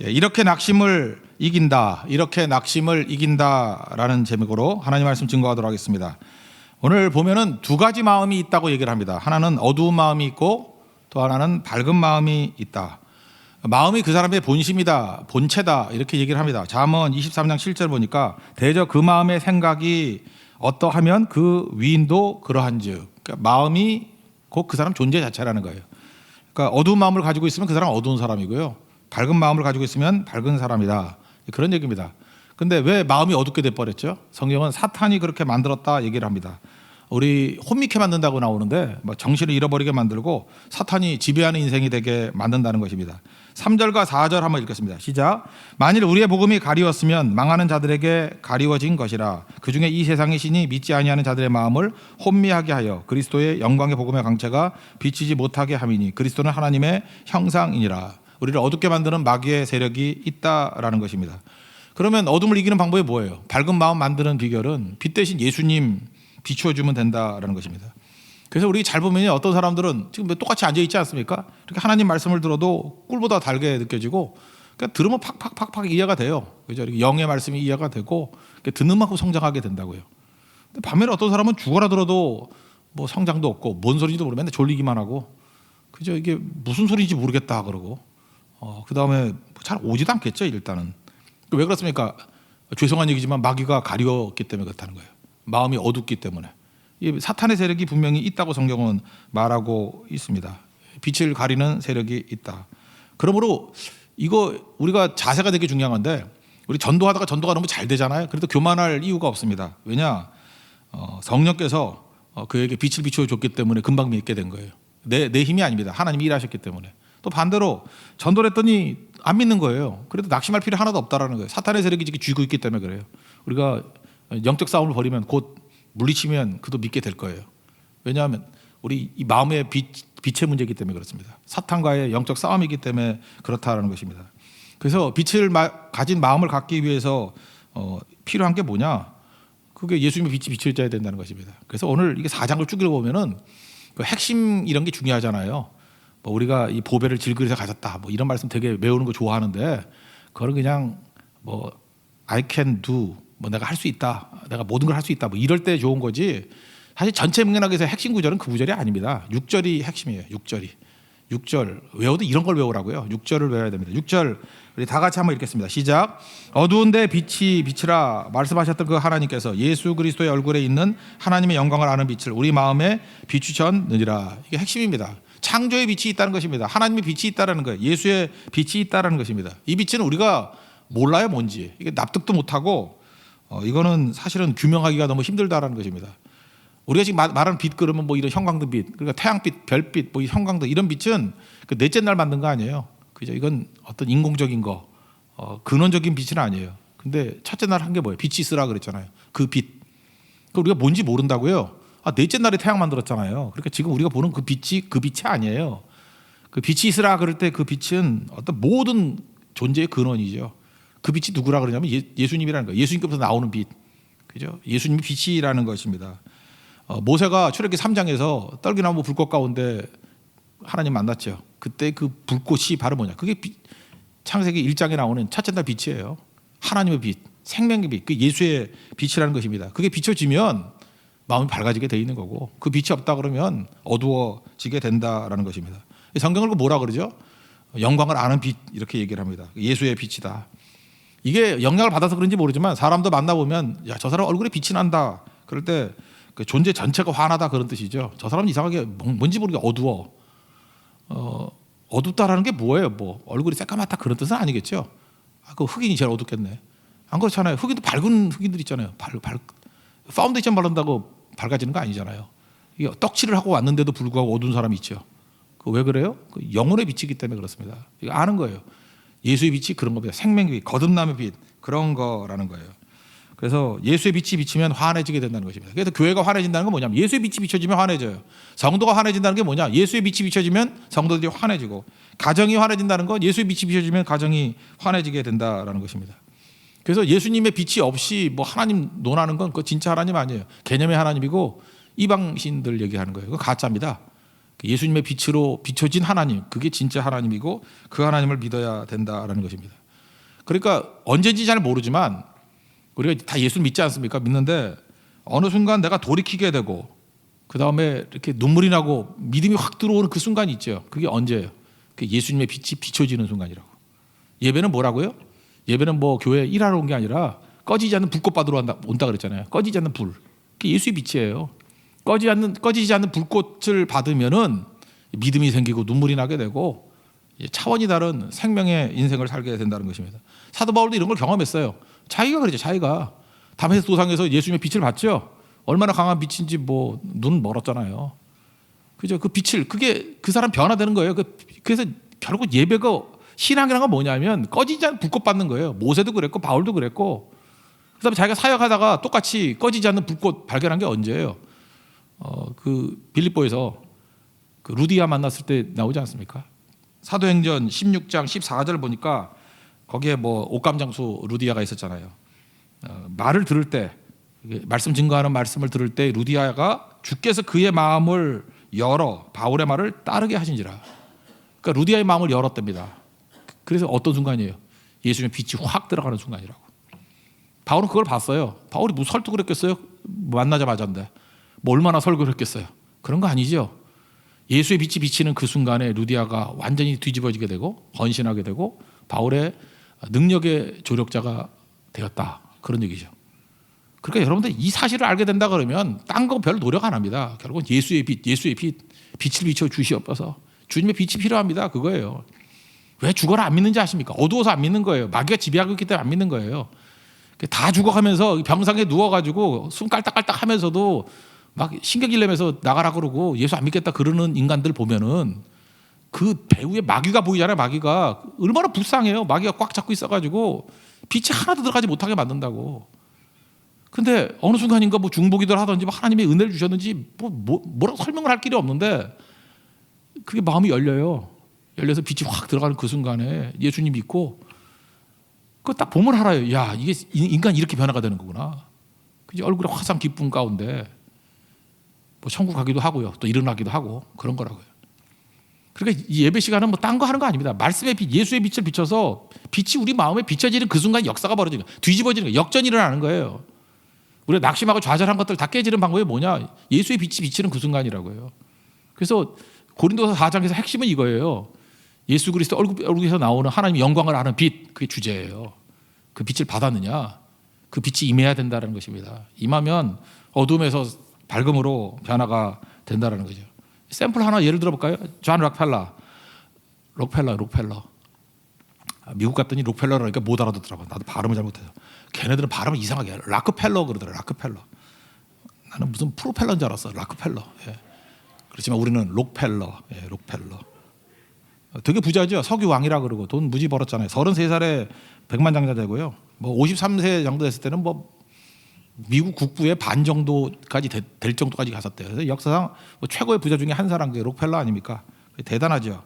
이렇게 낙심을 이긴다, 이렇게 낙심을 이긴다라는 제목으로 하나님 말씀 증거하도록 하겠습니다. 오늘 보면은 두 가지 마음이 있다고 얘기를 합니다. 하나는 어두운 마음이 있고 또 하나는 밝은 마음이 있다. 마음이 그 사람의 본심이다, 본체다 이렇게 얘기를 합니다. 잠언 23장 7절 보니까 대저 그 마음의 생각이 어떠하면 그 위인도 그러한즉, 그러니까 마음이 곧 그 사람 존재 자체라는 거예요. 그러니까 어두운 마음을 가지고 있으면 그 사람은 어두운 사람이고요, 밝은 마음을 가지고 있으면 밝은 사람이다, 그런 얘기입니다. 근데 왜 마음이 어둡게 돼버렸죠? 성경은 사탄이 그렇게 만들었다 얘기를 합니다. 우리 혼미케 만든다고 나오는데 정신을 잃어버리게 만들고 사탄이 지배하는 인생이 되게 만든다는 것입니다. 3절과 4절 한번 읽겠습니다. 시작. 만일 우리의 복음이 가리웠으면 망하는 자들에게 가리워진 것이라. 그중에 이 세상의 신이 믿지 아니하는 자들의 마음을 혼미하게 하여 그리스도의 영광의 복음의 강체가 비치지 못하게 함이니 그리스도는 하나님의 형상이니라. 우리를 어둡게 만드는 마귀의 세력이 있다라는 것입니다. 그러면 어둠을 이기는 방법이 뭐예요? 밝은 마음 만드는 비결은 빛 대신 예수님 비추어주면 된다라는 것입니다. 그래서 우리 잘 보면 어떤 사람들은 지금 똑같이 앉아있지 않습니까? 이렇게 하나님 말씀을 들어도 꿀보다 달게 느껴지고, 그러니까 들으면 팍팍팍팍 이해가 돼요. 그죠? 영의 말씀이 이해가 되고 듣는 만큼 성장하게 된다고요. 근데 반면에 어떤 사람은 죽어라 들어도 뭐 성장도 없고 뭔 소리인지도 모르고 맨날 졸리기만 하고, 그죠? 이게 무슨 소리인지 모르겠다 그러고, 그 다음에 잘 오지도 않겠죠 일단은. 왜 그렇습니까? 죄송한 얘기지만 마귀가 가리웠기 때문에 그렇다는 거예요. 마음이 어둡기 때문에. 이 사탄의 세력이 분명히 있다고 성경은 말하고 있습니다. 빛을 가리는 세력이 있다. 그러므로 이거 우리가 자세가 되게 중요한 건데, 우리 전도하다가 전도가 너무 잘 되잖아요. 그래도 교만할 이유가 없습니다. 왜냐? 성령께서 그에게 빛을 비춰줬기 때문에 금방 믿게 된 거예요. 내 힘이 아닙니다. 하나님이 일하셨기 때문에. 또 반대로 전도를 했더니 안 믿는 거예요. 그래도 낙심할 필요 하나도 없다라는 거예요. 사탄의 세력이 지금 쥐고 있기 때문에 그래요. 우리가 영적 싸움을 벌이면 곧 물리치면 그도 믿게 될 거예요. 왜냐하면 우리 이 마음의 빛의 문제이기 때문에 그렇습니다. 사탄과의 영적 싸움이기 때문에 그렇다라는 것입니다. 그래서 빛을 가진 마음을 갖기 위해서 필요한 게 뭐냐? 그게 예수님의 빛이 비춰져야 된다는 것입니다. 그래서 오늘 이게 4장을 쭉 읽어보면은 그 핵심 이런 게 중요하잖아요. 뭐 우리가 이 보배를 질그릇에 가졌다, 뭐 이런 말씀 되게 외우는 거 좋아하는데, 그거는 그냥 뭐 I can do, 뭐 내가 할 수 있다, 내가 모든 걸 할 수 있다, 뭐 이럴 때 좋은 거지. 사실 전체 맥락에서 핵심 구절은 그 구절이 아닙니다. 6절이 핵심이에요. 6절 외워도 이런 걸 외우라고요. 6절을 외워야 됩니다. 6절 우리 다 같이 한번 읽겠습니다. 시작. 어두운데 빛이 비치라 말씀하셨던 그 하나님께서 예수 그리스도의 얼굴에 있는 하나님의 영광을 아는 빛을 우리 마음에 비추셨느니라. 이게 핵심입니다. 창조의 빛이 있다는 것입니다. 하나님의 빛이 있다는 거예요. 예수의 빛이 있다는 것입니다. 이 빛은 우리가 몰라요, 뭔지. 이게 납득도 못하고, 이거는 사실은 규명하기가 너무 힘들다라는 것입니다. 우리가 지금 말하는 빛 그러면 뭐 이런 형광등 빛, 그러니까 태양빛, 별빛, 뭐 형광등 이런 빛은 그 넷째 날 만든 거 아니에요. 그죠? 이건 어떤 인공적인 거, 근원적인 빛은 아니에요. 근데 첫째 날 한 게 뭐예요? 빛이 있으라 그랬잖아요. 그 빛. 그 우리가 뭔지 모른다고요. 넷째 날에 태양 만들었잖아요. 그러니까 지금 우리가 보는 그 빛이 아니에요. 그 빛이 있으라 그럴 때 그 빛은 어떤 모든 존재의 근원이죠. 그 빛이 누구라 그러냐면 예수님이라는 거예요. 예수님께서 나오는 빛. 그죠? 예수님이 빛이라는 것입니다. 모세가 출애굽기 3장에서 떨기나무 불꽃 가운데 하나님 만났죠. 그때 그 불꽃이 바로 뭐냐? 그게 창세기 1장에 나오는 첫째 날 빛이에요. 하나님의 빛, 생명의 빛, 그 예수의 빛이라는 것입니다. 그게 비춰지면 마음이 밝아지게 돼 있는 거고, 그 빛이 없다 그러면 어두워지게 된다라는 것입니다. 성경을 뭐라 그러죠? 영광을 아는 빛 이렇게 얘기를 합니다. 예수의 빛이다. 이게 영향을 받아서 그런지 모르지만 사람도 만나보면 야, 저 사람 얼굴에 빛이 난다. 그럴 때 그 존재 전체가 환하다 그런 뜻이죠. 저 사람은 이상하게 뭔지 모르게 어두워. 어둡다라는 게 뭐예요? 뭐 얼굴이 새까맣다 그런 뜻은 아니겠죠. 그 흑인이 제일 어둡겠네. 안 그렇잖아요. 흑인도 밝은 흑인들 있잖아요. 파운데이션 바른다고 밝아지는 거 아니잖아요. 이게 떡칠을 하고 왔는데도 불구하고 어두운 사람이 있죠. 그 왜 그래요? 그 영혼의 빛이기 때문에 그렇습니다. 이거 아는 거예요. 예수의 빛이 그런 겁니다. 생명의 빛, 거듭남의 빛, 그런 거라는 거예요. 그래서 예수의 빛이 비치면 환해지게 된다는 것입니다. 그래서 교회가 환해진다는 건 뭐냐면 예수의 빛이 비춰지면 환해져요. 성도가 환해진다는 게 뭐냐? 예수의 빛이 비춰지면 성도들이 환해지고, 가정이 환해진다는 건 예수의 빛이 비춰지면 가정이 환해지게 된다라는 것입니다. 그래서 예수님의 빛이 없이 뭐 하나님 논하는 건 그거 진짜 하나님 아니에요. 개념의 하나님이고 이방신들 얘기하는 거예요. 그거 가짜입니다. 예수님의 빛으로 비춰진 하나님, 그게 진짜 하나님이고 그 하나님을 믿어야 된다라는 것입니다. 그러니까 언제인지 잘 모르지만 우리가 다 예수를 믿지 않습니까? 믿는데 어느 순간 내가 돌이키게 되고 그 다음에 이렇게 눈물이 나고 믿음이 확 들어오는 그 순간이 있죠. 그게 언제예요? 그게 예수님의 빛이 비춰지는 순간이라고. 예배는 뭐라고요? 예배는 뭐 교회 일하러 온 게 아니라 꺼지지 않는 불꽃 받으러 온다 그랬잖아요. 꺼지지 않는 불. 그게 예수의 빛이에요. 꺼지지 않는 불꽃을 받으면은 믿음이 생기고 눈물이 나게 되고 차원이 다른 생명의 인생을 살게 된다는 것입니다. 사도 바울도 이런 걸 경험했어요. 자기가 그랬죠. 자기가 다메섹 도상에서 예수님의 빛을 봤죠. 얼마나 강한 빛인지 뭐 눈은 멀었잖아요. 그죠? 그 빛을 그게 그 사람 변화되는 거예요. 그래서 결국 예배가 신앙이란 건 뭐냐면 꺼지지 않는 불꽃 받는 거예요. 모세도 그랬고 바울도 그랬고 그다음에 자기가 사역하다가 똑같이 꺼지지 않는 불꽃 발견한 게 언제예요? 그 빌립보에서 그 루디아 만났을 때 나오지 않습니까? 사도행전 16장 14절 보니까 거기에 뭐 옥감장수 루디아가 있었잖아요. 말을 들을 때 말씀 증거하는 말씀을 들을 때 루디아가 주께서 그의 마음을 열어 바울의 말을 따르게 하신지라. 그러니까 루디아의 마음을 열었답니다. 그래서 어떤 순간이에요? 예수님의 빛이 확 들어가는 순간이라고. 바울은 그걸 봤어요. 바울이 뭐 설득을 했겠어요? 만나자마자인데 뭐 얼마나 설교를 했겠어요? 그런 거 아니죠. 예수의 빛이 비치는 그 순간에 루디아가 완전히 뒤집어지게 되고 헌신하게 되고 바울의 능력의 조력자가 되었다. 그런 얘기죠. 그러니까 여러분들 이 사실을 알게 된다 그러면 딴 거 별 노력 안 합니다. 결국은 예수의 빛, 빛을 비춰 주시옵소서. 주님의 빛이 필요합니다. 그거예요. 왜 죽어라 안 믿는지 아십니까? 어두워서 안 믿는 거예요. 마귀가 지배하고 있기 때문에 안 믿는 거예요. 다 죽어가면서 병상에 누워가지고 숨 깔딱깔딱 하면서도 막 신경질 내면서 나가라 그러고 예수 안 믿겠다 그러는 인간들 보면은 그 배후에 마귀가 보이잖아요. 마귀가 얼마나 불쌍해요. 마귀가 꽉 잡고 있어가지고 빛이 하나도 들어가지 못하게 만든다고. 근데 어느 순간인가 뭐 중보기도를 하든지 뭐 하나님의 은혜를 주셨는지 뭐라고 설명을 할 길이 없는데 그게 마음이 열려요. 열려서 빛이 확 들어가는 그 순간에 예수님 믿고 그거 딱 보면 알아요. 야, 이게 인간 이렇게 변화가 되는 거구나. 그지? 얼굴에 화상 기쁨 가운데 뭐 천국 가기도 하고요. 또 일어나기도 하고 그런 거라고요. 그러니까 이 예배 시간은 뭐 딴 거 하는 거 아닙니다. 말씀의 빛, 예수의 빛을 비춰서 빛이 우리 마음에 비춰지는 그 순간 역사가 벌어지는 거예요. 뒤집어지는 거예요. 역전이 일어나는 거예요. 우리가 낙심하고 좌절한 것들 다 깨지는 방법이 뭐냐? 예수의 빛이 비치는 그 순간이라고요. 그래서 고린도서 4장에서 핵심은 이거예요. 예수 그리스도 얼굴에서 나오는 하나님의 영광을 아는 빛, 그게 주제예요. 그 빛을 받았느냐? 그 빛이 임해야 된다는 것입니다. 임하면 어둠에서 밝음으로 변화가 된다는 거죠. 샘플 하나 예를 들어볼까요? 존 록펠러. 미국 갔더니 록펠러라니까 못 알아듣더라고. 나도 발음을 잘못해서. 걔네들은 발음을 이상하게 해요. 락펠러 그러더라. 락펠러. 나는 무슨 프로펠러인 줄 알았어. 락펠러. 예. 그렇지만 우리는 록펠러. 예, 록펠러. 되게 부자죠. 석유 왕이라 그러고 돈 무지 벌었잖아요. 33살에 100만 장자 되고요. 뭐 53세 정도 됐을 때는 뭐 미국 국부의 반 정도까지 될 정도까지 갔었대요. 그래서 역사상 뭐 최고의 부자 중에 한 사람 그 록펠러 아닙니까? 대단하죠.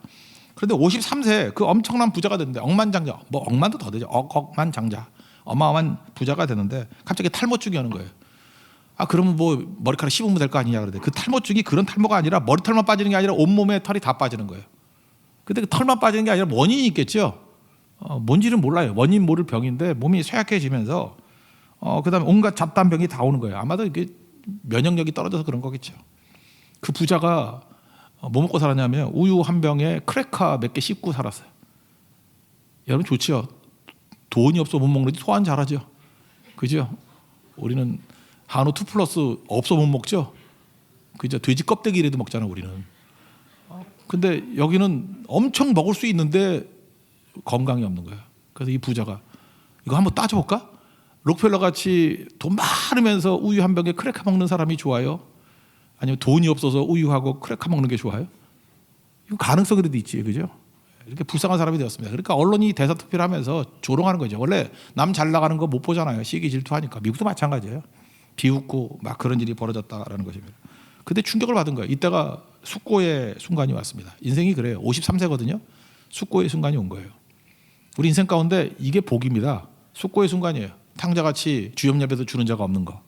그런데 53세 그 엄청난 부자가 됐는데 억만장자, 뭐 억만도 더 되죠. 억만장자, 어마어마한 부자가 되는데 갑자기 탈모증이 오는 거예요. 아 그러면 뭐 머리카락 씹으면 될 거 아니냐 그러는데 그 탈모증이 그런 탈모가 아니라 머리털만 빠지는 게 아니라 온몸에 털이 다 빠지는 거예요. 근데 그 털만 빠지는 게 아니라 원인이 있겠죠. 뭔지는 몰라요. 원인 모를 병인데 몸이 쇠약해지면서 그다음에 온갖 잡담병이 다 오는 거예요. 아마도 이게 면역력이 떨어져서 그런 거겠죠. 그 부자가 뭐 먹고 살았냐면 우유 한 병에 크래커 몇 개 씹고 살았어요. 여러분 좋죠. 돈이 없어 못 먹는데 소화는 잘하죠. 그죠? 우리는 한우 2플러스 없어 못 먹죠. 그죠? 돼지 껍데기라도 먹잖아 우리는. 근데 여기는 엄청 먹을 수 있는데 건강이 없는 거예요. 그래서 이 부자가 이거 한번 따져볼까? 록펠러 같이 돈 많으면서 우유 한 병에 크래커 먹는 사람이 좋아요? 아니면 돈이 없어서 우유하고 크래커 먹는 게 좋아요? 이거 가능성이라도 있지, 그죠? 이렇게 불쌍한 사람이 되었습니다. 그러니까 언론이 대사투표를 하면서 조롱하는 거죠. 원래 남 잘 나가는 거 못 보잖아요. 시기 질투하니까. 미국도 마찬가지예요. 비웃고 막 그런 일이 벌어졌다라는 것입니다. 근데 충격을 받은 거예요. 이때가 숙고의 순간이 왔습니다. 인생이 그래요. 53세거든요. 숙고의 순간이 온 거예요. 우리 인생 가운데 이게 복입니다. 숙고의 순간이에요. 탕자같이 주염yap에도 주는 자가 없는 거.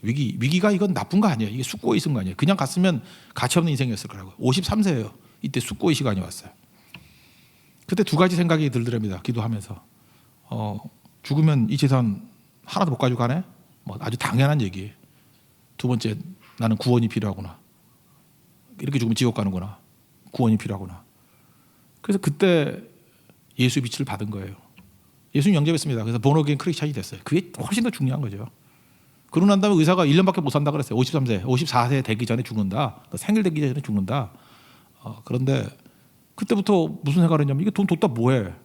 위기가 이건 나쁜 거 아니에요. 이게 숙고의 순간이에요. 그냥 갔으면 가치 없는 인생이었을 거라고요. 53세예요. 이때 숙고의 시간이 왔어요. 그때 두 가지 생각이 들더랍니다. 기도하면서. 죽으면 이 재산 하나도 못 가지고 가네? 뭐 아주 당연한 얘기예요. 두 번째, 나는 구원이 필요하구나. 이렇게 죽으면 지옥 가는구나. 구원이 필요하구나. 그래서 그때 예수의 빛을 받은 거예요. 예수님 영접했습니다. 그래서 본어게인 크리스찬이 됐어요. 그게 훨씬 더 중요한 거죠. 그러고 난 다음에 의사가 1년밖에 못 산다 그랬어요. 53세, 54세 되기 전에 죽는다. 생일 되기 전에 죽는다. 그런데 그때부터 무슨 생각을 했냐면 이게 돈 뒀다 뭐해. 그러니까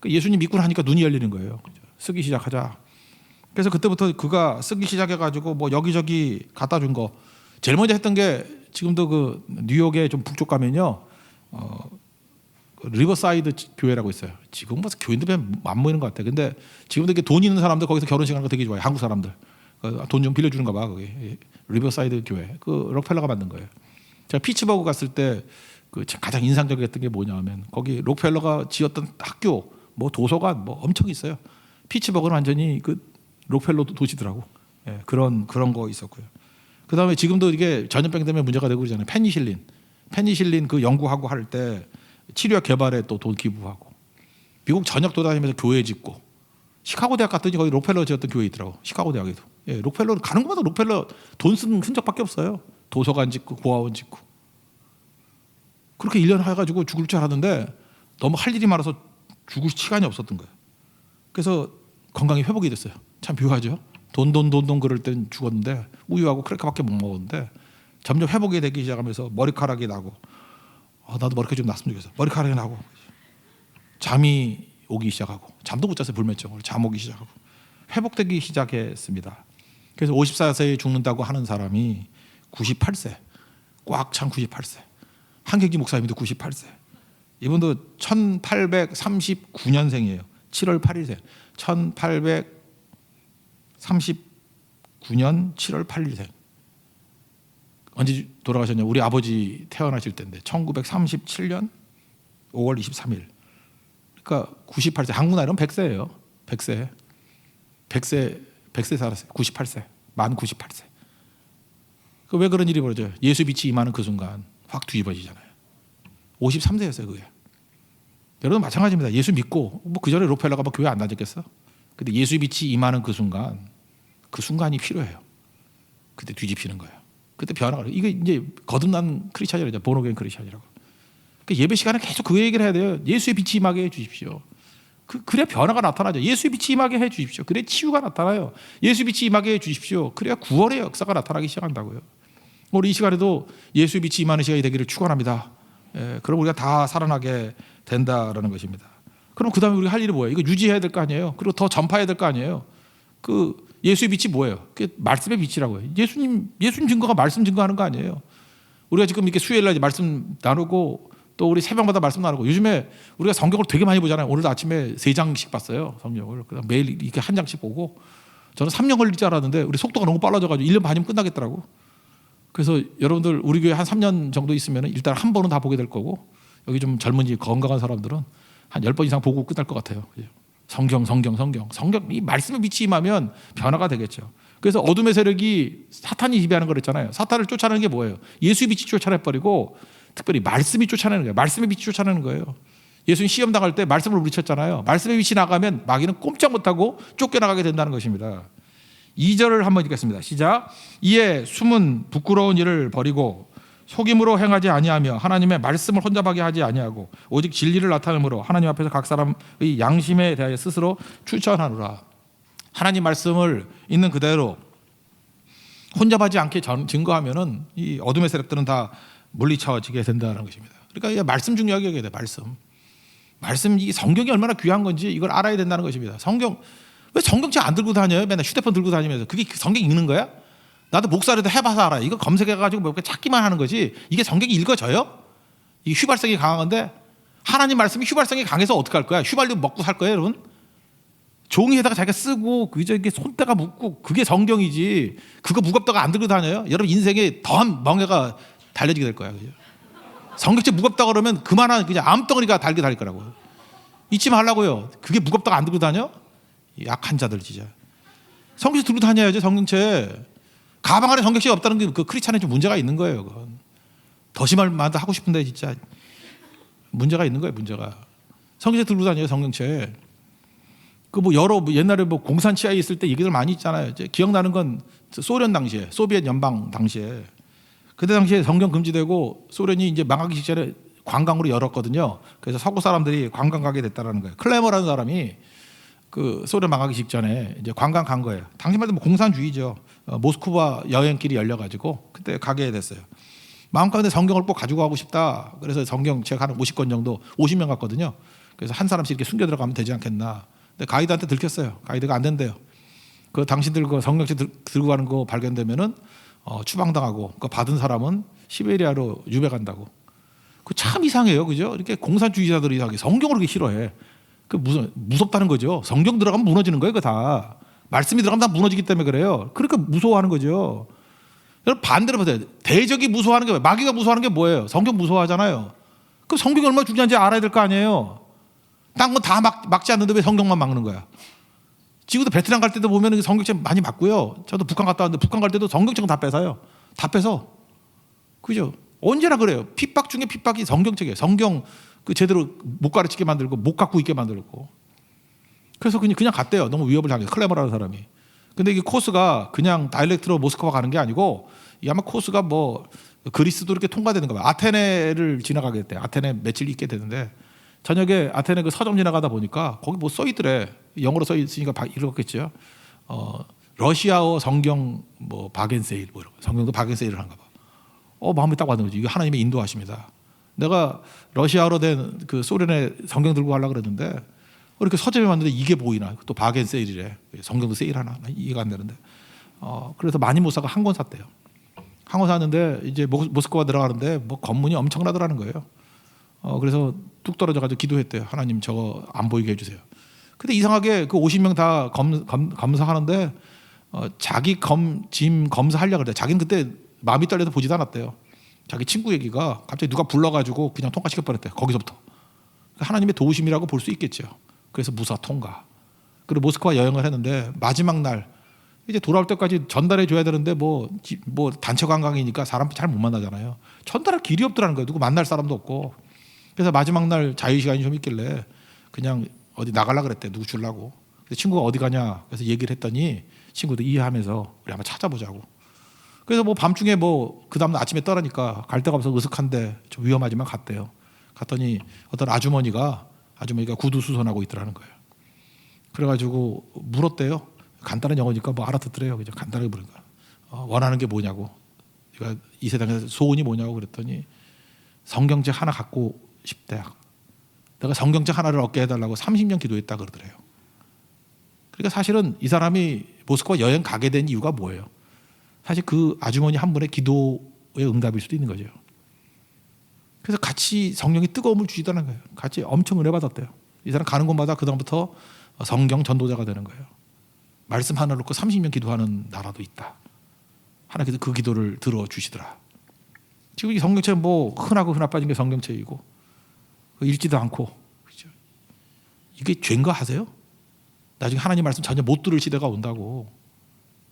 예수님 믿고 나니까 눈이 열리는 거예요. 쓰기 시작하자. 그래서 그때부터 그가 쓰기 시작해가지고 뭐 여기저기 갖다 준 거. 제일 먼저 했던 게 지금도 그 뉴욕에 좀 북쪽 가면요. 리버사이드 교회라고 있어요. 지금 봐서 교인들 안 모이는 것 같아. 근데 지금도 이렇게 돈 있는 사람들 거기서 결혼식 하는 거 되게 좋아해. 한국 사람들. 돈 좀 빌려주는가 봐. 거기 리버사이드 교회. 그 록펠러가 만든 거예요. 제가 피츠버그 갔을 때 그 가장 인상적이었던 게 뭐냐면 거기 록펠러가 지었던 학교, 뭐 도서관, 뭐 엄청 있어요. 피츠버그는 완전히 그 록펠러 도시더라고. 예, 그런 거 있었고요. 그 다음에 지금도 이게 전염병 때문에 문제가 되고 그러잖아요. 페니실린 그 연구하고 할 때 치료약 개발에 또 돈 기부하고 미국 전역 돌아다니면서 교회 짓고 시카고 대학 갔더니 거기 록펠러 지었던 교회 있더라고. 시카고 대학에도. 예, 록펠러 가는 곳마다 록펠러 돈 쓰는 흔적밖에 없어요. 도서관 짓고 고아원 짓고 그렇게 1년 해가지고 죽을 줄 알았는데 너무 할 일이 많아서 죽을 시간이 없었던 거예요. 그래서 건강이 회복이 됐어요. 참 묘하죠. 돈 그럴 땐 죽었는데 우유하고 크래커밖에 못 먹었는데 점점 회복이 되기 시작하면서 머리카락이 나고 나도 머리카락 좀 났으면 좋겠어. 머리카락이 나고 잠이 오기 시작하고 잠도 못 잤어요. 불면증으로 잠 오기 시작하고 회복되기 시작했습니다. 그래서 54세에 죽는다고 하는 사람이 98세 꽉 찬 98세 한경기 목사님도 98세 이분도 1839년생이에요. 7월 8일생 1839년 7월 8일생 언제 돌아가셨냐? 우리 아버지 태어나실 때인데 1937년 5월 23일 그러니까 98세 한국 나이로는 100세예요. 100세 살았어요. 98세 만 98세 왜 그런 일이 벌어져요? 예수 빛이 임하는 그 순간 확 뒤집어지잖아요. 53세였어요 그게. 여러분 마찬가지입니다. 예수 믿고 뭐 그 전에 록펠러가 뭐 교회 안 다녔겠어? 근데 예수 빛이 임하는 그 순간이 필요해요. 그때 뒤집히는 거예요. 그때 변화가 이게 이제 거듭난 크리스찬이라죠. 본어게인 크리스찬이라고. 그러니까 예배 시간에 계속 그 얘기를 해야 돼요. 예수의 빛이 임하게 해 주십시오. 그래야 변화가 나타나죠. 예수의 빛이 임하게 해 주십시오. 그래야 치유가 나타나요. 예수의 빛이 임하게 해 주십시오. 그래야 구원의 역사가 나타나기 시작한다고요. 우리 이 시간에도 예수의 빛이 임하는 시간이 되기를 축원합니다. 그럼 우리가 다 살아나게 된다라는 것입니다. 그럼 그 다음에 우리가 할 일이 뭐예요? 이거 유지해야 될 거 아니에요. 그리고 더 전파해야 될 거 아니에요. 그 예수의 빛이 뭐예요? 그게 말씀의 빛이라고요. 예수님 증거가 말씀 증거하는 거 아니에요. 우리가 지금 이렇게 수요일날 말씀 나누고 또 우리 새벽마다 말씀 나누고 요즘에 우리가 성경을 되게 많이 보잖아요. 오늘도 아침에 3장씩 봤어요. 성경을. 매일 이렇게 한 장씩 보고 저는 3년 걸릴 줄 알았는데 우리 속도가 너무 빨라져가지고 1년 반이면 끝나겠더라고. 그래서 여러분들 우리 교회 한 3년 정도 있으면 일단 한 번은 다 보게 될 거고 여기 좀 젊은이 건강한 사람들은 한 10번 이상 보고 끝날 것 같아요. 성경 이 말씀의 빛이 임하면 변화가 되겠죠. 그래서 어둠의 세력이 사탄이 지배하는 거랬잖아요. 사탄을 쫓아내는 게 뭐예요? 예수의 빛이 쫓아내버리고 특별히 말씀이 쫓아내는 거예요. 말씀의 빛이 쫓아내는 거예요. 예수님 시험 당할 때 말씀을 물리쳤잖아요. 말씀의 빛이 나가면 마귀는 꼼짝 못하고 쫓겨나가게 된다는 것입니다. 2절을 한번 읽겠습니다. 시작. 이에 숨은 부끄러운 일을 버리고 속임으로 행하지 아니하며 하나님의 말씀을 혼잡하게 하지 아니하고 오직 진리를 나타내므로 하나님 앞에서 각 사람의 양심에 대하여 스스로 추천하노라. 하나님 말씀을 있는 그대로 혼잡하지 않게 증거하면은 이 어둠의 세력들은 다 물리쳐지게 된다는 것입니다. 그러니까 말씀 중요하게 여겨야 돼. 말씀 이 성경이 얼마나 귀한 건지 이걸 알아야 된다는 것입니다. 왜 성경책 안 들고 다녀요? 맨날 휴대폰 들고 다니면서 그게 성경 읽는 거야? 나도 목사라도 해봐서 알아. 이거 검색해가지고 몇 개 찾기만 하는 거지. 이게 성경이 읽어져요? 이게 휘발성이 강한데 하나님 말씀이 휘발성이 강해서 어떻게 할 거야? 휘발유 먹고 살 거예요, 여러분? 종이에다가 자기가 쓰고 이게 손때가 묻고 그게 성경이지. 그거 무겁다가 안 들고 다녀요? 여러분 인생에 더한 멍해가 달려지게 될 거야. 그죠? 성경책 무겁다 그러면 그만한 그냥 암덩어리가 달게 달 거라고. 잊지 말라고요. 그게 무겁다가 안 들고 다녀? 약한 자들 진짜. 성경책 들고 다녀야죠. 성경책. 가방 안에 성경책이 없다는 게 그 크리스찬에 좀 문제가 있는 거예요. 그건. 더 심할 말도 하고 싶은데 진짜 문제가 있는 거예요. 문제가. 성경책 들고 다녀요. 성경책. 그 뭐 여러 옛날에 뭐 공산 치하에 있을 때 얘기들 많이 있잖아요. 이제 기억나는 건 소련 당시에, 소비에트 연방 당시에, 그때 당시에 성경 금지되고 소련이 이제 망하기 직전에 관광으로 열었거든요. 그래서 서구 사람들이 관광 가게 됐다라는 거예요. 클레머라는 사람이 그 소련 망하기 직전에 이제 관광 간 거예요. 당시만 해도 뭐 공산주의죠. 모스크바 여행길이 열려가지고 그때 가게 됐어요. 마음가운데 성경을 꼭 가지고 가고 싶다. 그래서 성경 책 한 50권 정도, 50명 갔거든요. 그래서 한 사람씩 이렇게 숨겨 들어가면 되지 않겠나. 근데 가이드한테 들켰어요. 가이드가 안 된대요. 그 당신들 그 성경책 들고 가는 거 발견되면은 추방당하고 그 받은 사람은 시베리아로 유배 간다고. 그 참 이상해요, 그죠? 이렇게 공산주의자들이 이상하게 성경을 그렇게 싫어해. 그 무섭다는 거죠. 성경 들어가면 무너지는 거예요, 그 다. 말씀이 들어가면 다 무너지기 때문에 그래요. 그러니까 무서워하는 거죠. 여러분 반대로 보세요. 대적이 무서워하는 게 뭐예요? 마귀가 무서워하는 게 뭐예요? 성경 무서워하잖아요. 그럼 성경이 얼마나 중요한지 알아야 될 거 아니에요. 딴 건 다 막지 않는데 왜 성경만 막는 거야? 지금도 베트남 갈 때도 보면 성경책 많이 막고요. 저도 북한 갔다 왔는데 북한 갈 때도 성경책은 다 뺏어요. 다 뺏어. 그죠? 언제나 그래요. 핍박 중에 핍박이 성경책이에요. 성경 그 제대로 못 가르치게 만들고 못 갖고 있게 만들고. 그래서 그냥 갔대요. 너무 위협을 당해서 클레머라는 사람이. 근데 이게 코스가 그냥 다이렉트로 모스크바 가는 게 아니고 이 아마 코스가 뭐 그리스도 이렇게 통과되는 거예요. 아테네를 지나가게 됐대. 아테네 며칠 있게 되는데 저녁에 아테네 그 서점 지나가다 보니까 거기 뭐 써 있더래. 영어로 써 있으니까 읽었겠죠. 러시아어 성경 뭐 바겐세일 뭐 이런 거. 성경도 바겐세일을 한가 봐. 마음에 딱 왔는 거지. 이게 하나님의 인도하십니다. 내가 러시아어로 된 그 소련의 성경 들고 가려고 그랬는데 이렇게 서점에 왔는데 이게 보이나. 또 바겐세일이래. 성경도 세일하나. 이해가 안 되는데. 그래서 많이 못 사고 한 권 샀대요. 한 권 샀는데 이제 모스크바 들어가는데 뭐 검문이 엄청나더라는 거예요. 그래서 뚝 떨어져가지고 기도했대요. 하나님 저거 안 보이게 해주세요. 근데 이상하게 그 50명 다 검사하는데 자기 짐 검사하려고 그래. 자기는 그때 마음이 떨려서 보지도 않았대요. 자기 친구 얘기가 갑자기 누가 불러가지고 그냥 통과시켜 버렸대요. 거기서부터. 하나님의 도우심이라고 볼 수 있겠죠. 그래서 무사 통과. 그리고 모스크바 여행을 했는데 마지막 날 이제 돌아올 때까지 전달해 줘야 되는데 뭐 단체 관광이니까 사람 잘 못 만나잖아요. 전달할 길이 없더라는 거예요. 누구 만날 사람도 없고. 그래서 마지막 날 자유 시간이 좀 있길래 그냥 어디 나가려 그랬대. 누구 주려고. 그래서 친구가 어디 가냐. 그래서 얘기를 했더니 친구도 이해하면서 우리 한번 찾아보자고. 그래서 뭐 밤중에 뭐 그 다음날 아침에 떠나니까 갈 데가 없어서 으슥한데 좀 위험하지만 갔대요. 갔더니 어떤 아주머니가 구두 수선하고 있더라는 거예요. 그래가지고 물었대요. 간단한 영어니까 뭐 알아듣더래요. 그죠? 간단하게 물은 거야. 원하는 게 뭐냐고. 그러니까 이 세상에서 소원이 뭐냐고 그랬더니 성경책 하나 갖고 싶대. 내가 성경책 하나를 얻게 해달라고 30년 기도했다 그러더래요. 그러니까 사실은 이 사람이 모스크바 여행 가게 된 이유가 뭐예요? 사실 그 아주머니 한 분의 기도의 응답일 수도 있는 거죠. 그래서 같이 성령이 뜨거움을 주시다는 거예요. 같이 엄청 은혜 받았대요. 이 사람 가는 곳마다 그다음부터 성경 전도자가 되는 거예요. 말씀 하나 놓고 30년 기도하는 나라도 있다. 하나님께서 그 기도를 들어주시더라. 지금 이 성경책 뭐 흔하고 흔하빠진 게 성경책이고 읽지도 않고 그렇죠? 이게 죄인가 아세요? 나중에 하나님 말씀 전혀 못 들을 시대가 온다고.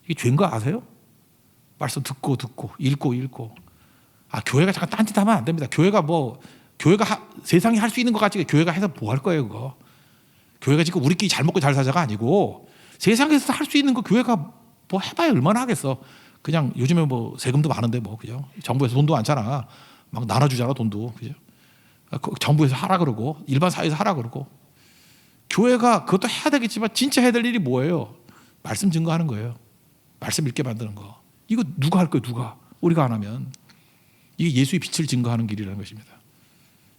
이게 죄인가 아세요? 말씀 듣고 읽고 교회가 잠깐 딴짓하면 안 됩니다. 교회가 세상이 할 수 있는 것 같지 교회가 해서 뭐 할 거예요 그거. 교회가 지금 우리끼리 잘 먹고 잘 사자가 아니고 세상에서 할 수 있는 거 교회가 뭐 해봐야 얼마나 하겠어. 그냥 요즘에 뭐 세금도 많은데 뭐 그죠? 정부에서 돈도 많잖아. 막 나눠주잖아 돈도 그죠? 정부에서 하라 그러고 일반 사회에서 하라 그러고 교회가 그것도 해야 되겠지만 진짜 해야 될 일이 뭐예요? 말씀 증거하는 거예요. 말씀 읽게 만드는 거. 이거 누가 할 거예요? 누가? 우리가 안 하면. 이게 예수의 빛을 증거하는 길이라는 것입니다.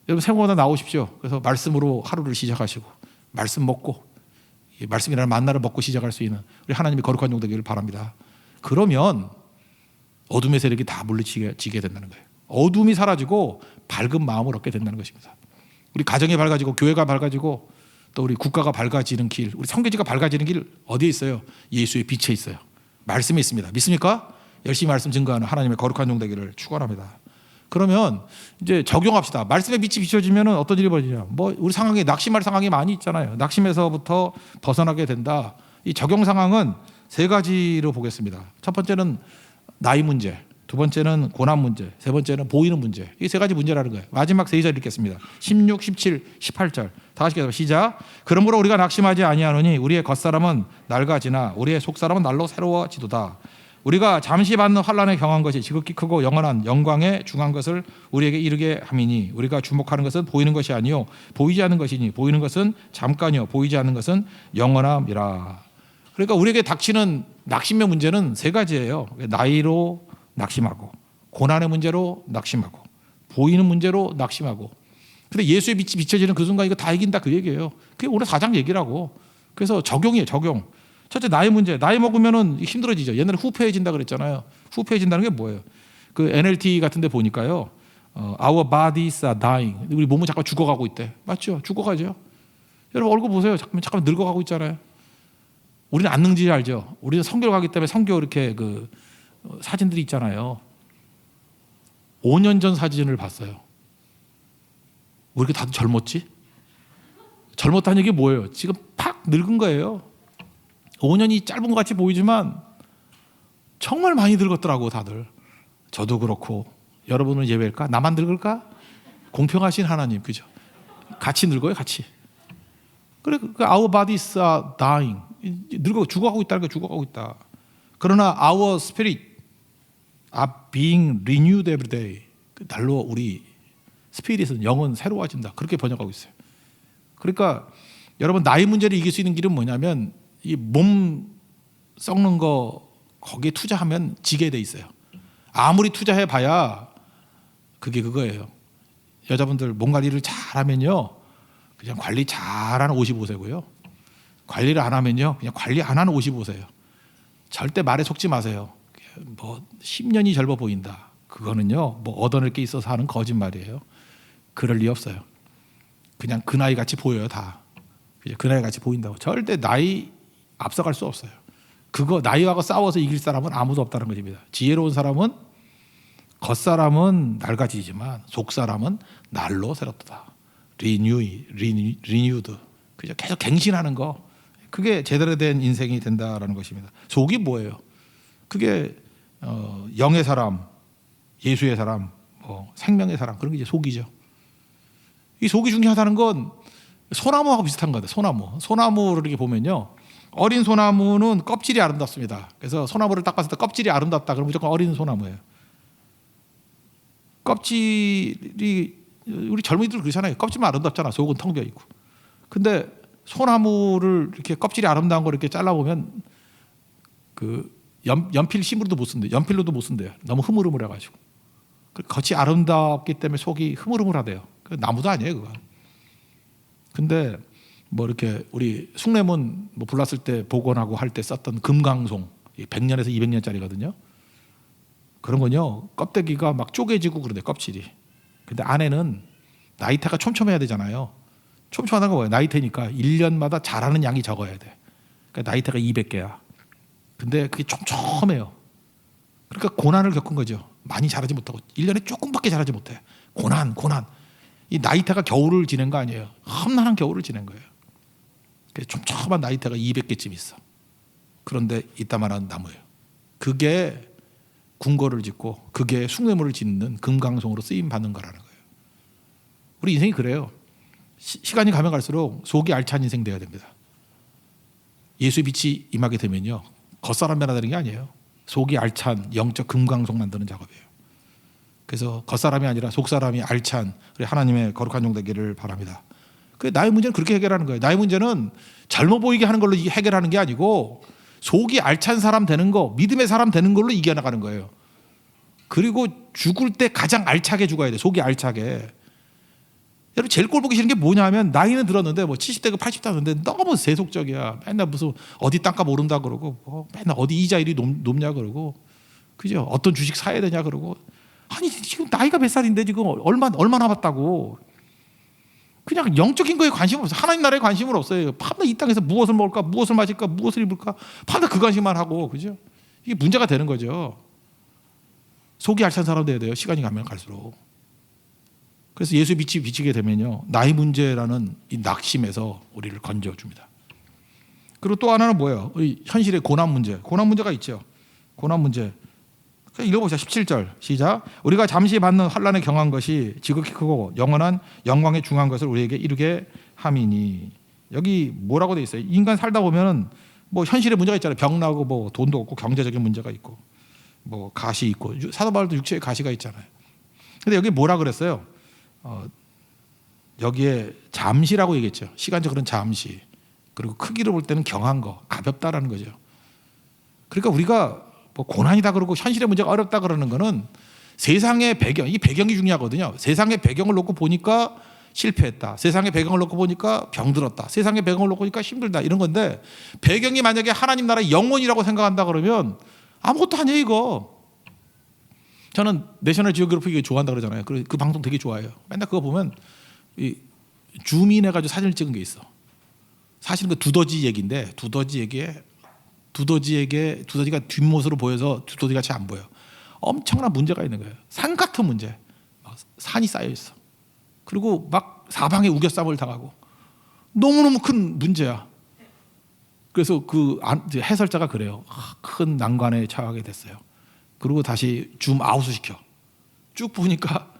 여러분 생각보다 나오십시오. 그래서 말씀으로 하루를 시작하시고 말씀 먹고 말씀이라는 만나를 먹고 시작할 수 있는 우리 하나님의 거룩한 종 되기를 바랍니다. 그러면 어둠의 세력이 다 물리치게 된다는 거예요. 어둠이 사라지고 밝은 마음을 얻게 된다는 것입니다. 우리 가정이 밝아지고 교회가 밝아지고 또 우리 국가가 밝아지는 길, 우리 성교지가 밝아지는 길 어디에 있어요? 예수의 빛에 있어요. 말씀에 있습니다. 믿습니까? 열심히 말씀 증거하는 하나님의 거룩한 종 되기를 축원합니다. 그러면 이제 적용합시다. 말씀의 빛이 비춰지면 어떤 일이 벌어지냐? 뭐 우리 상황에 낙심할 상황이 많이 있잖아요. 낙심에서부터 벗어나게 된다. 이 적용 상황은 세 가지로 보겠습니다. 첫 번째는 나이 문제. 두 번째는 고난 문제, 세 번째는 보이는 문제. 이 세 가지 문제라는 거예요. 마지막 세 절 읽겠습니다. 16, 17, 18절 다 같이 읽어서 시작. 그러므로 우리가 낙심하지 아니하노니 우리의 겉사람은 낡아지나 우리의 속사람은 날로 새로워지도다. 우리가 잠시 받는 환난에 경한 것이 지극히 크고 영원한 영광에 중한 것을 우리에게 이르게 함이니 우리가 주목하는 것은 보이는 것이 아니요 보이지 않는 것이니 보이는 것은 잠깐이요 보이지 않는 것은 영원함이라. 그러니까 우리에게 닥치는 낙심의 문제는 세 가지예요. 나이로 낙심하고, 고난의 문제로 낙심하고, 보이는 문제로 낙심하고. 근데 예수의 빛이 비춰지는 그 순간 이거 다 이긴다 그 얘기예요. 그게 오늘 4장 얘기라고. 그래서 적용이에요, 적용. 첫째, 나이 문제. 나이 먹으면은 힘들어지죠. 옛날에 후패해진다 그랬잖아요. 후패해진다는 게 뭐예요? 그 NLT 같은 데 보니까요. Our bodies are dying. 우리 몸은 잠깐 죽어가고 있대. 맞죠? 죽어가죠. 여러분 얼굴 보세요. 잠깐 늙어가고 있잖아요. 우리는 안 늙지 알죠? 우리는 성교를 가기 때문에 성교 이렇게 그 사진들이 있잖아요. 5년 전 사진을 봤어요. 왜 이렇게 다들 젊었지? 젊었다는 얘기 뭐예요? 지금 팍 늙은 거예요. 5년이 짧은 것 같이 보이지만 정말 많이 늙었더라고 다들. 저도 그렇고 여러분은 예외일까? 나만 늙을까? 공평하신 하나님, 그죠? 같이 늙어요, 같이. 그래, our bodies are dying. 늙어 죽어가고 있다는 게 죽어가고 있다. 그러나 our spirit are being renewed every day. 날로 우리 스피릿은 영은 새로워진다. 그렇게 번역하고 있어요. 그러니까 여러분 나이 문제를 이길 수 있는 길은 뭐냐면 이 몸 썩는 거 거기에 투자하면 지게 돼 있어요. 아무리 투자해 봐야 그게 그거예요. 여자분들 몸 관리를 잘하면요, 그냥 관리 잘하는 55세고요. 관리를 안 하면요, 그냥 관리 안 하는 55세예요. 절대 말에 속지 마세요. 뭐 10년이 젊어 보인다. 그거는요, 뭐 얻어낼 게 있어서 하는 거짓말이에요. 그럴 리 없어요. 그냥 그 나이 같이 보여요, 다. 그 나이 같이 보인다고. 절대 나이 앞서갈 수 없어요. 그거 나이하고 싸워서 이길 사람은 아무도 없다는 것입니다. 지혜로운 사람은 겉사람은 낡아지지만 속사람은 날로 새롭다. 리뉴드. 그죠? 계속 갱신하는 거. 그게 제대로 된 인생이 된다라는 것입니다. 속이 뭐예요? 그게 영의 사람, 예수의 사람, 생명의 사람, 그런 게 이제 속이죠. 이 속이 중요하다는 건 소나무하고 비슷한 거다. 소나무를 이렇게 보면요, 어린 소나무는 껍질이 아름답습니다. 그래서 소나무를 딱 봤을 때 껍질이 아름답다 그러면 무조건 어린 소나무예요. 껍질이, 우리 젊은이들 그러잖아요. 껍질만 아름답잖아. 속은 텅 비어 있고. 근데 소나무를 이렇게 껍질이 아름다운 걸 이렇게 잘라보면 그 연필 심으로도 못 쓴대요. 연필로도 못 쓴대요. 너무 흐물흐물해가지고. 겉이 아름답기 때문에 속이 흐물흐물하대요. 나무도 아니에요, 그거. 근데 뭐 이렇게 우리 숭례문 뭐 불났을 때 복원하고 할 때 썼던 금강송, 100년에서 200년짜리거든요. 그런 건요, 껍데기가 막 쪼개지고 그러대, 껍질이. 근데 안에는 나이테가 촘촘해야 되잖아요. 촘촘하다는 거 뭐예요? 나이테니까 1년마다 자라는 양이 적어야 돼. 그러니까 나이테가 200개야. 근데 그게 촘촘해요. 그러니까 고난을 겪은 거죠. 많이 자라지 못하고 1년에 조금밖에 자라지 못해. 고난. 이 나이테가 겨울을 지낸 거 아니에요. 험난한 겨울을 지낸 거예요. 촘촘한 나이테가 200개쯤 있어. 그런데 이따만한 나무예요. 그게 궁궐을 짓고 그게 숭례문을 짓는 금강송으로 쓰임 받는 거라는 거예요. 우리 인생이 그래요. 시간이 가면 갈수록 속이 알찬 인생 돼야 됩니다. 예수의 빛이 임하게 되면요, 겉사람 변화되는 게 아니에요. 속이 알찬 영적 금강송 만드는 작업이에요. 그래서 겉사람이 아니라 속사람이 알찬 우리 하나님의 거룩한 종 되기를 바랍니다. 나의 문제는 그렇게 해결하는 거예요. 나의 문제는 젊어 보이게 하는 걸로 해결하는 게 아니고 속이 알찬 사람 되는 거, 믿음의 사람 되는 걸로 이겨나가는 거예요. 그리고 죽을 때 가장 알차게 죽어야 돼. 속이 알차게. 여러분 제일 꼴 보기 싫은 게 뭐냐면, 나이는 들었는데 뭐 70대고 80대인데 너무 세속적이야. 맨날 무슨 어디 땅값 오른다 그러고, 맨날 어디 이자율이 높냐 그러고, 그죠? 어떤 주식 사야 되냐 그러고. 아니 지금 나이가 몇 살인데 지금 얼마 남았다고. 그냥 영적인 거에 관심 없어요. 하나님 나라에 관심은 없어요. 밤낮 이 땅에서 무엇을 먹을까, 무엇을 마실까, 무엇을 입을까, 밤낮 그 관심만 하고, 그죠? 이게 문제가 되는 거죠. 속이 알찬 사람 돼야 돼요. 시간이 가면 갈수록. 그래서 예수의 빛이 비치게 되면요, 나의 문제라는 이 낙심에서 우리를 건져줍니다. 그리고 또 하나는 뭐예요? 현실의 고난 문제가 있죠. 고난 문제. 읽어보자. 17절 시작. 우리가 잠시 받는 환난에 경한 것이 지극히 크고 영원한 영광에 중한 것을 우리에게 이루게 함이니. 여기 뭐라고 돼 있어요? 인간 살다 보면은 뭐 현실의 문제가 있잖아요. 병 나고 뭐 돈도 없고 경제적인 문제가 있고 뭐 가시 있고 사도 바울도 육체에 가시가 있잖아요. 근데 여기 뭐라 그랬어요? 여기에 잠시라고 얘기했죠. 시간적으로는 잠시. 그리고 크기로 볼 때는 경한 거, 가볍다라는 거죠. 그러니까 우리가 뭐 고난이다 그러고 현실의 문제가 어렵다 그러는 거는 세상의 배경, 이 배경이 중요하거든요. 세상의 배경을 놓고 보니까 실패했다. 세상의 배경을 놓고 보니까 병들었다. 세상의 배경을 놓고 보니까 힘들다. 이런 건데 배경이 만약에 하나님 나라의 영혼이라고 생각한다 그러면 아무것도 아니에요 이거. 저는 내셔널 지오그래픽 이거 좋아한다 그러잖아요. 그 방송 되게 좋아해요. 맨날 그거 보면 이 줌인 해가지고 사진을 찍은 게 있어. 사실은 그 두더지 얘기인데 두더지가 뒷모습으로 보여서 두더지같이 안 보여. 엄청난 문제가 있는 거예요. 산 같은 문제. 산이 쌓여 있어. 그리고 막 사방에 우겨쌈을 당하고 너무너무 큰 문제야. 그래서 그 해설자가 그래요. 큰 난관에 처하게 됐어요. 그리고 다시 줌 아웃을 시켜. 쭉 보니까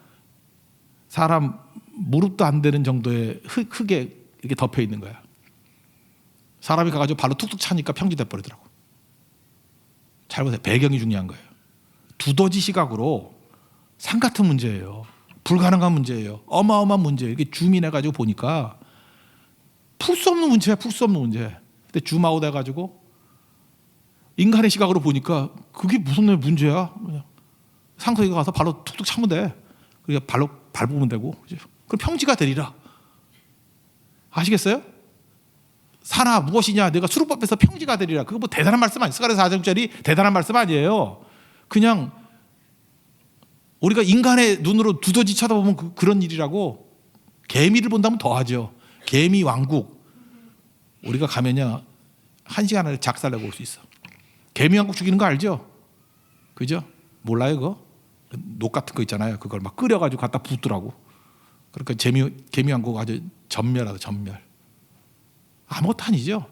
사람 무릎도 안 되는 정도의 흙에 이렇게 덮여 있는 거야. 사람이 가가지고 발로 툭툭 차니까 평지돼 버리더라고. 잘 보세요. 배경이 중요한 거예요. 두더지 시각으로 산 같은 문제예요. 불가능한 문제예요. 어마어마한 문제예요. 이게 줌인해가지고 보니까 풀 수 없는 문제야. 풀 수 없는 문제. 근데 줌아웃 해가지고 인간의 시각으로 보니까 그게 무슨 문제야. 상석이가 가서 발로 툭툭 차면 돼. 그러니까 발로 밟으면 되고. 그럼 평지가 되리라. 아시겠어요? 사나 무엇이냐 내가 수르법에서 평지가 되리라. 그거 뭐 대단한 말씀 아니에요. 스가랴 4장짜리 대단한 말씀 아니에요. 그냥 우리가 인간의 눈으로 두더지 쳐다보면 그런 일이라고. 개미를 본다면 더하죠. 개미 왕국 우리가 가면요 1시간 안에 작살내고 올 수 있어. 개미 왕국 죽이는 거 알죠? 그죠? 몰라요 그거? 녹 같은 거 있잖아요. 그걸 막 끓여가지고 갖다 붓더라고. 그러니까 개미 왕국 아주 전멸하다 전멸. 아무것도 아니죠.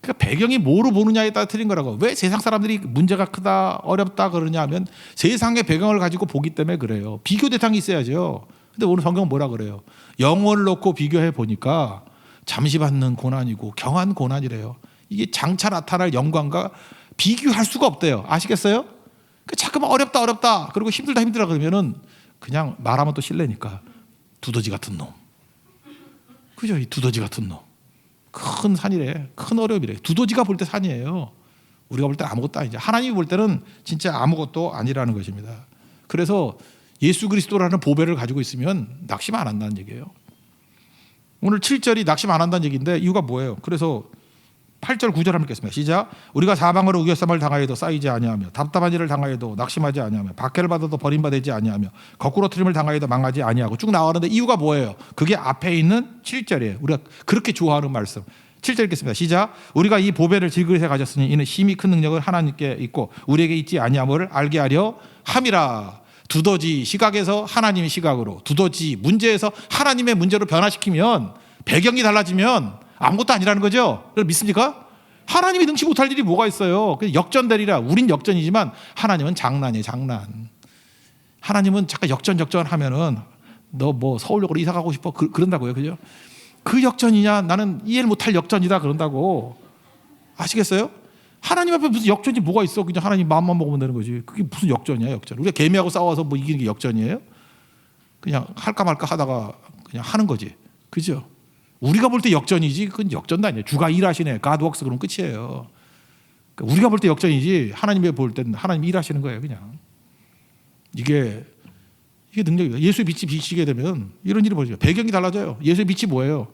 그러니까 배경이 뭐로 보느냐에 따라 틀린 거라고. 왜 세상 사람들이 문제가 크다 어렵다 그러냐 하면 세상의 배경을 가지고 보기 때문에 그래요. 비교 대상이 있어야죠. 근데 오늘 성경은 뭐라 그래요? 영혼을 놓고 비교해 보니까 잠시 받는 고난이고 경한 고난이래요. 이게 장차 나타날 영광과 비교할 수가 없대요. 아시겠어요? 그러니까 자꾸만 어렵다 그리고 힘들다 그러면은 그냥 말하면 또 실례니까 두더지 같은 놈. 그죠? 이 두더지 같은 놈. 큰 산이래. 큰 어려움이래. 두더지가 볼 때 산이에요. 우리가 볼 때 아무것도 아니죠. 하나님이 볼 때는 진짜 아무것도 아니라는 것입니다. 그래서 예수 그리스도라는 보배를 가지고 있으면 낙심 안 한다는 얘기예요. 오늘 7절이 낙심 안 한다는 얘기인데 이유가 뭐예요? 그래서 8절 9절 한번 읽겠습니다. 시작. 우리가 사방으로 우겨쌈을 당하여도 쌓이지 아니하며 답답한 일을 당하여도 낙심하지 아니하며 박해를 받아도 버림받지 아니하며 거꾸로 트림을 당하여도 망하지 아니하고 쭉 나가는데 이유가 뭐예요? 그게 앞에 있는 7절이에요. 우리가 그렇게 좋아하는 말씀. 7절 읽겠습니다. 시작. 우리가 이 보배를 질그릇에 가졌으니 이는 힘이 큰 능력을 하나님께 있고 우리에게 있지 아니함을 알게 하려 함이라. 두더지 시각에서 하나님의 시각으로, 두더지 문제에서 하나님의 문제로 변화시키면 배경이 달라지면 아무것도 아니라는 거죠. 믿습니까? 하나님이 능치 못할 일이 뭐가 있어요. 역전되리라. 우린 역전이지만 하나님은 장난이에요. 장난. 하나님은 잠깐 역전 하면은 너 뭐 서울역으로 이사 가고 싶어 그런다고요. 그죠? 그 역전이냐? 나는 이해를 못할 역전이다 그런다고. 아시겠어요? 하나님 앞에 무슨 역전이 뭐가 있어? 그냥 하나님 마음만 먹으면 되는 거지. 그게 무슨 역전이야, 역전. 우리가 개미하고 싸워서 뭐 이기는 게 역전이에요? 그냥 할까 말까 하다가 그냥 하는 거지. 그죠? 우리가 볼 때 역전이지 그건 역전도 아니에요. 주가 일하시네. God works 그러면 끝이에요. 그러니까 우리가 볼 때 역전이지 하나님이 볼 때는 하나님이 일하시는 거예요. 그냥. 이게 능력이에요. 예수의 빛이 비치게 되면 이런 일이 벌어져요. 배경이 달라져요. 예수의 빛이 뭐예요?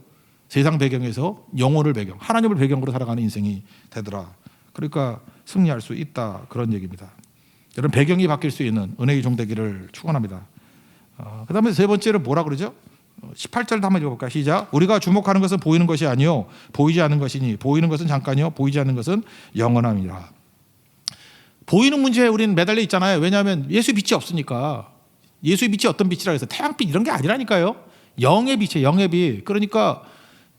세상 배경에서 영혼을 배경, 하나님을 배경으로 살아가는 인생이 되더라. 그러니까 승리할 수 있다. 그런 얘기입니다. 여러분 배경이 바뀔 수 있는 은혜의 종 되기를 축원합니다. 그 다음에 세 번째는 뭐라 그러죠? 18절도 한번 읽어볼까요? 시작. 우리가 주목하는 것은 보이는 것이 아니요 보이지 않는 것이니 보이는 것은 잠깐이요 보이지 않는 것은 영원함이라. 보이는 문제에 우리는 매달려 있잖아요. 왜냐하면 예수의 빛이 없으니까. 예수의 빛이 어떤 빛이라 해서 태양빛 이런 게 아니라니까요. 영의 빛이에요. 영의 빛. 그러니까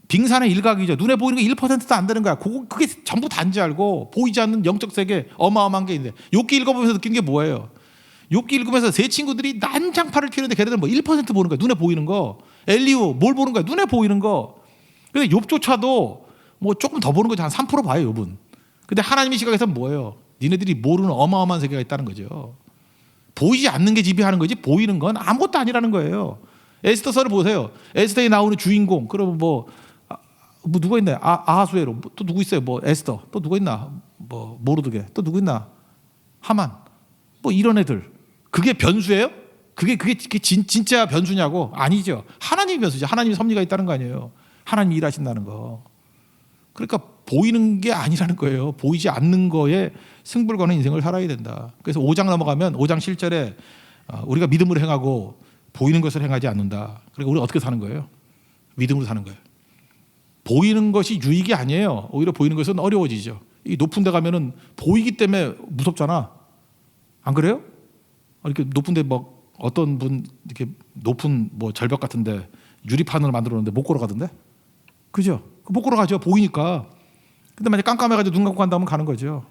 빙산의 일각이죠. 눈에 보이는 게 1%도 안 되는 거야. 그게 전부 단지 알고 보이지 않는 영적 세계 어마어마한 게 있는데 욥기 읽어보면서 느낀 게 뭐예요? 욥기 읽으면서 세 친구들이 난장판을 피우는데 걔네들은 뭐 1% 보는 거야. 눈에 보이는 거. 엘리후 뭘 보는 거야? 눈에 보이는 거. 근데 욥조차도 뭐 조금 더 보는 거지. 한 3% 봐요, 욥은. 근데 하나님의 시각에서는 뭐예요? 니네들이 모르는 어마어마한 세계가 있다는 거죠. 보이지 않는 게 지배하는 거지 보이는 건 아무것도 아니라는 거예요. 에스더서를 보세요. 에스더에 나오는 주인공. 그러면 뭐 누가 있나요? 아하수에로. 또 누구 있어요? 뭐 에스더. 또 누가 있나? 뭐 모르드게. 또 누구 있나? 하만. 뭐 이런 애들. 그게 변수예요? 그게 진짜 변수냐고? 아니죠. 하나님이 변수죠. 하나님이 섭리가 있다는 거 아니에요. 하나님이 일하신다는 거. 그러니까 보이는 게 아니라는 거예요. 보이지 않는 거에 승부를 거는 인생을 살아야 된다. 그래서 5장 넘어가면 5장 7절에 우리가 믿음으로 행하고 보이는 것을 행하지 않는다. 그러니까 우리가 어떻게 사는 거예요? 믿음으로 사는 거예요. 보이는 것이 유익이 아니에요. 오히려 보이는 것은 어려워지죠. 이 높은 데 가면은 보이기 때문에 무섭잖아. 안 그래요? 이렇게 높은 데 뭐 어떤 분 이렇게 높은 뭐 절벽 같은데 유리판으로 만들어 놓는데 못 걸어가던데? 그죠? 못 걸어가죠. 보이니까. 근데 만약 깜깜해가지고 눈 감고 간다면 가는 거죠.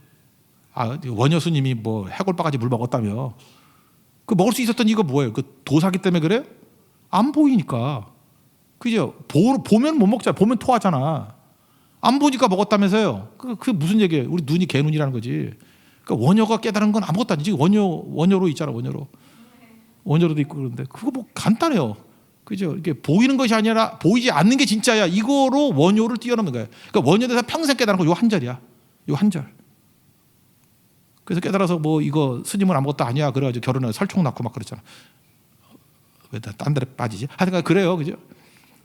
원효 스님이 뭐 해골바가지 물 먹었다며. 그 먹을 수 있었던 이거 뭐예요? 그 도사기 때문에 그래요? 안 보이니까. 그죠? 보면 못 먹잖아. 보면 토하잖아. 안 보니까 먹었다면서요. 그 무슨 얘기예요? 우리 눈이 개눈이라는 거지. 그러니까 원효가 깨달은 건 아무것도 아니지. 원효로 있잖아. 원효로도 있고 그런데 그거 뭐 간단해요. 그죠? 이게 보이는 것이 아니라 보이지 않는 게 진짜야. 이거로 원효를 뛰어넘는 거예요. 그러니까 원효에 대해서 평생 깨달은 거 요 한 절이야. 요 한 절. 그래서 깨달아서 뭐 이거 스님은 아무것도 아니야. 그래가지고 결혼해 설총 낳고 막 그랬잖아. 왜 딴 데로 빠지지? 하여튼 그래요. 그죠?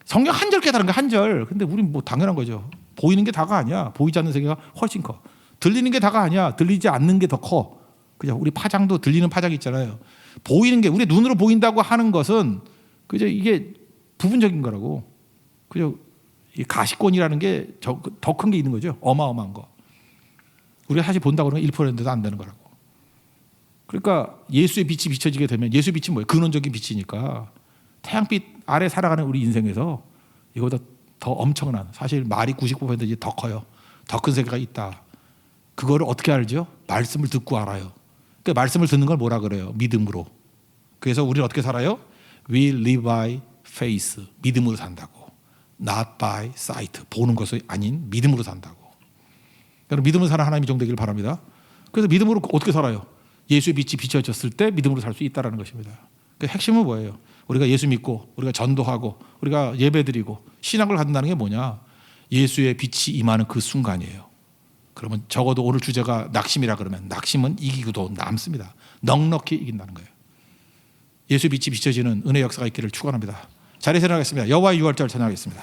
성경 한 절 깨달은 거 한 절. 근데 우린 뭐 당연한 거죠. 보이는 게 다가 아니야. 보이지 않는 세계가 훨씬 커. 들리는 게 다가 아니야. 들리지 않는 게 더 커. 그죠? 우리 파장도 들리는 파장이 있잖아요. 보이는 게 우리 눈으로 보인다고 하는 것은 그죠? 이게 부분적인 거라고. 그죠? 이 가시권이라는 게 더 큰 게 있는 거죠. 어마어마한 거. 우리가 사실 본다고 그러면 1%도 안 되는 거라고. 그러니까 예수의 빛이 비춰지게 되면 예수의 빛이 뭐예요? 근원적인 빛이니까 태양빛 아래 살아가는 우리 인생에서 이거보다 더 엄청난 사실 말이 99% 더 커요. 더 큰 세계가 있다. 그거를 어떻게 알죠? 말씀을 듣고 알아요. 그 말씀을 듣는 걸 뭐라 그래요? 믿음으로. 그래서 우리는 어떻게 살아요? We live by faith. 믿음으로 산다고. Not by sight. 보는 것이 아닌 믿음으로 산다고. 그러니까 믿음으로 사는 하나님이 정되기를 바랍니다. 그래서 믿음으로 어떻게 살아요? 예수의 빛이 비춰졌을 때 믿음으로 살 수 있다는 것입니다. 그 핵심은 뭐예요? 우리가 예수 믿고 우리가 전도하고 우리가 예배드리고 신앙을 갖는다는 게 뭐냐? 예수의 빛이 임하는 그 순간이에요. 그러면 적어도 오늘 주제가 낙심이라 그러면 낙심은 이기고도 남습니다. 넉넉히 이긴다는 거예요. 예수의 빛이 비춰지는 은혜 역사가 있기를 축원합니다. 자리에서 일어나겠습니다. 여호와의 유월절 찬양하겠습니다.